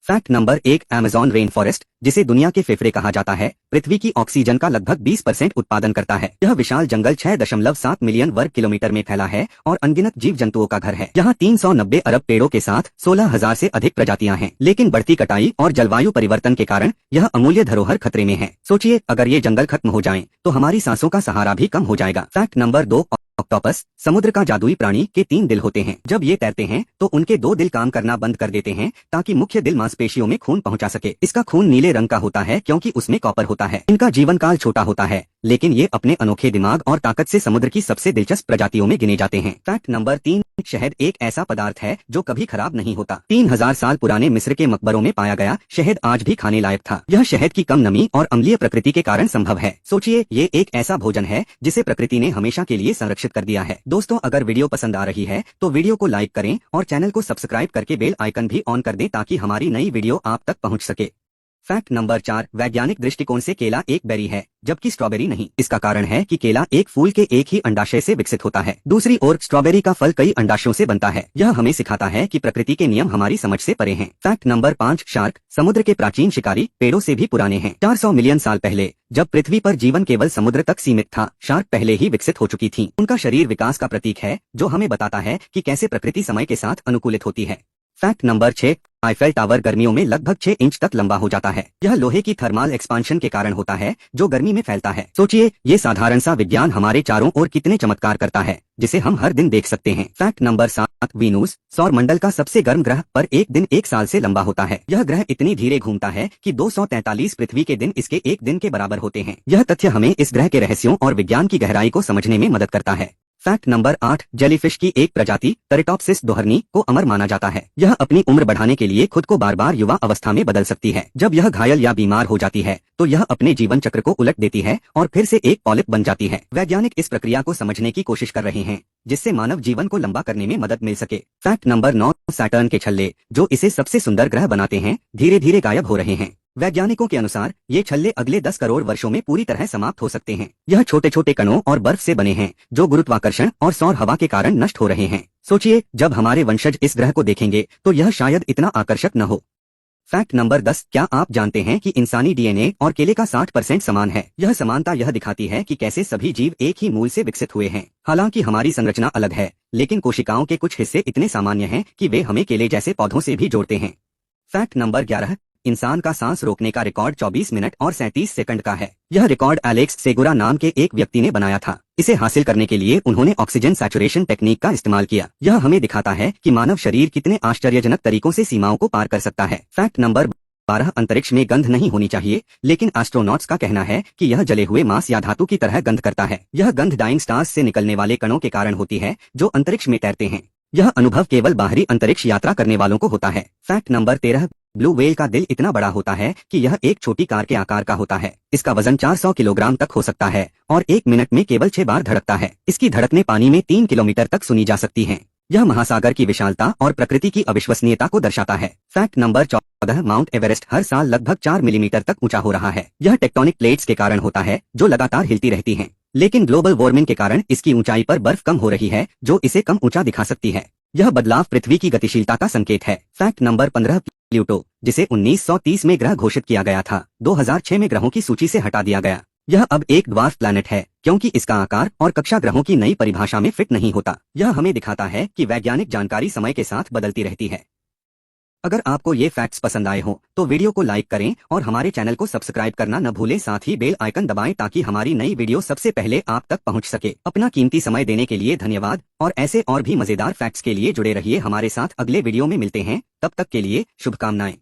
Fact number 1, Amazon rain forest, जिसे दुनिया के फेफड़े कहा जाता है, पृथ्वी की ऑक्सीजन का लगभग 20% उत्पादन करता है। यह विशाल जंगल 6.7 मिलियन वर्ग किलोमीटर में फैला है और अनगिनत जीव जंतुओं का घर है। यहाँ 390 अरब पेड़ों के साथ 16,000 से अधिक प्रजातियां हैं। लेकिन बढ़ती कटाई और जलवायु परिवर्तन के कारण यह अमूल्य धरोहर खतरे में है। सोचिए, अगर ये जंगल खत्म हो जाएं, तो हमारी सांसों का सहारा भी कम हो जाएगा। फैक्ट नंबर 2, ऑक्टोपस, समुद्र का जादुई प्राणी के 3 दिल होते हैं। जब ये तैरते हैं तो उनके 2 दिल काम करना बंद कर देते हैं ताकि मुख्य दिल मांसपेशियों में खून पहुंचा सके। इसका खून नीले रंग का होता है क्योंकि उसमें कॉपर होता है। इनका जीवन काल छोटा होता है, लेकिन ये अपने अनोखे दिमाग और ताकत से समुद्र की सबसे दिलचस्प प्रजातियों में गिने जाते हैं। फैक्ट नंबर 3, शहद एक ऐसा पदार्थ है जो कभी खराब नहीं होता। 3000 साल पुराने मिस्र के मकबरों में पाया गया शहद आज भी खाने लायक था। यह शहद की कम नमी और अम्लीय प्रकृति के कारण संभव है। सोचिए, ये एक ऐसा भोजन है जिसे प्रकृति ने हमेशा के लिए संरक्षित कर दिया है। दोस्तों, अगर वीडियो पसंद आ रही है तो वीडियो को लाइक करें और चैनल को सब्सक्राइब करके बेल आइकन भी ऑन कर दें ताकि हमारी नई वीडियो आप तक पहुंच सके। फैक्ट नंबर 4, वैज्ञानिक दृष्टिकोण से केला एक बेरी है जबकि स्ट्रॉबेरी नहीं। इसका कारण है कि केला एक फूल के एक ही अंडाशय से विकसित होता है। दूसरी ओर स्ट्रॉबेरी का फल कई अंडाशयों से बनता है। यह हमें सिखाता है कि प्रकृति के नियम हमारी समझ से परे हैं। फैक्ट नंबर 5, शार्क, समुद्र के प्राचीन शिकारी पेड़ों से भी पुराने हैं। 400 मिलियन साल पहले जब पृथ्वी पर जीवन केवल समुद्र तक सीमित था, शार्क पहले ही विकसित हो चुकी थी। उनका शरीर विकास का प्रतीक है जो हमें बताता है कि कैसे प्रकृति समय के साथ अनुकूलित होती है। फैक्ट नंबर 6, आईफेल टावर गर्मियों में लगभग 6 इंच तक लंबा हो जाता है। यह लोहे की थर्मल एक्सपांशन के कारण होता है जो गर्मी में फैलता है। सोचिए, ये साधारण सा विज्ञान हमारे चारों ओर कितने चमत्कार करता है जिसे हम हर दिन देख सकते हैं। फैक्ट नंबर 7, वीनस, सौर मंडल का सबसे गर्म ग्रह, पर एक दिन 1 साल से लंबा होता है। यह ग्रह इतनी धीरे घूमता है कि 243 पृथ्वी के दिन इसके एक दिन के बराबर होते हैं। यह तथ्य हमें इस ग्रह के रहस्यों और विज्ञान की गहराई को समझने में मदद करता है। फैक्ट नंबर 8, जेलीफिश की एक प्रजाति टेरेटॉप्सिस दोहरनी को अमर माना जाता है। यह अपनी उम्र बढ़ाने के लिए खुद को बार बार युवा अवस्था में बदल सकती है। जब यह घायल या बीमार हो जाती है तो यह अपने जीवन चक्र को उलट देती है और फिर से एक पॉलिप बन जाती है। वैज्ञानिक इस प्रक्रिया को समझने की कोशिश कर रहे हैं जिससे मानव जीवन को लंबा करने में मदद मिल सके। फैक्ट नंबर 9, सैटर्न के छल्ले, जो इसे सबसे सुंदर ग्रह बनाते हैं, धीरे धीरे गायब हो रहे हैं। वैज्ञानिकों के अनुसार ये छल्ले अगले 10 करोड़ वर्षों में पूरी तरह समाप्त हो सकते हैं। यह छोटे छोटे कणों और बर्फ से बने हैं जो गुरुत्वाकर्षण और सौर हवा के कारण नष्ट हो रहे हैं। सोचिए, जब हमारे वंशज इस ग्रह को देखेंगे तो यह शायद इतना आकर्षक न हो। फैक्ट नंबर 10, क्या आप जानते हैं कि इंसानी डीएनए और केले का 60% समान है। यह समानता यह दिखाती है कि कैसे सभी जीव एक ही मूल से विकसित हुए हैं। हालांकि हमारी संरचना अलग है, लेकिन कोशिकाओं के कुछ हिस्से इतने सामान्य हैं कि वे हमें केले जैसे पौधों से भी जोड़ते हैं। फैक्ट नंबर 11, इंसान का सांस रोकने का रिकॉर्ड 24 मिनट और 37 सेकंड का है। यह रिकॉर्ड एलेक्स सेगुरा नाम के एक व्यक्ति ने बनाया था। इसे हासिल करने के लिए उन्होंने ऑक्सीजन सैचुरेशन टेक्निक का इस्तेमाल किया। यह हमें दिखाता है कि मानव शरीर कितने आश्चर्यजनक तरीकों से सीमाओं को पार कर सकता है। फैक्ट नंबर 12, अंतरिक्ष में गंध नहीं होनी चाहिए, लेकिन एस्ट्रोनॉट्स का कहना है कि यह जले हुए मांस या धातु की तरह गंध करता है। यह गंध डाइंग स्टार्स से निकलने वाले कणों के कारण होती है जो अंतरिक्ष में तैरते हैं। यह अनुभव केवल बाहरी अंतरिक्ष यात्रा करने वालों को होता है। फैक्ट नंबर 13, ब्लू व्हेल का दिल इतना बड़ा होता है कि यह एक छोटी कार के आकार का होता है। इसका वजन 400 किलोग्राम तक हो सकता है और 1 मिनट में केवल 6 बार धड़कता है। इसकी धड़कनें पानी में 3 किलोमीटर तक सुनी जा सकती हैं। यह महासागर की विशालता और प्रकृति की अविश्वसनीयता को दर्शाता है। फैक्ट नंबर 14, माउंट एवरेस्ट हर साल लगभग 4 मिलीमीटर तक ऊंचा हो रहा है। यह टेक्टोनिक प्लेट्स के कारण होता है जो लगातार हिलती रहती हैं। लेकिन ग्लोबल वार्मिंग के कारण इसकी ऊंचाई पर बर्फ कम हो रही है जो इसे कम ऊंचा दिखा सकती है। यह बदलाव पृथ्वी की गतिशीलता का संकेत है। फैक्ट नंबर 15, प्लूटो, जिसे 1930 में ग्रह घोषित किया गया था, 2006 में ग्रहों की सूची से हटा दिया गया। यह अब एक ड्वार्फ प्लैनेट है क्योंकि इसका आकार और कक्षा ग्रहों की नई परिभाषा में फिट नहीं होता। यह हमें दिखाता है कि वैज्ञानिक जानकारी समय के साथ बदलती रहती है। अगर आपको ये फैक्ट्स पसंद आए हों तो वीडियो को लाइक करें और हमारे चैनल को सब्सक्राइब करना न भूलें। साथ ही बेल आइकन दबाएं ताकि हमारी नई वीडियो सबसे पहले आप तक पहुंच सके। अपना कीमती समय देने के लिए धन्यवाद और ऐसे और भी मजेदार फैक्ट्स के लिए जुड़े रहिए हमारे साथ। अगले वीडियो में मिलते हैं, तब तक के लिए शुभकामनाएं।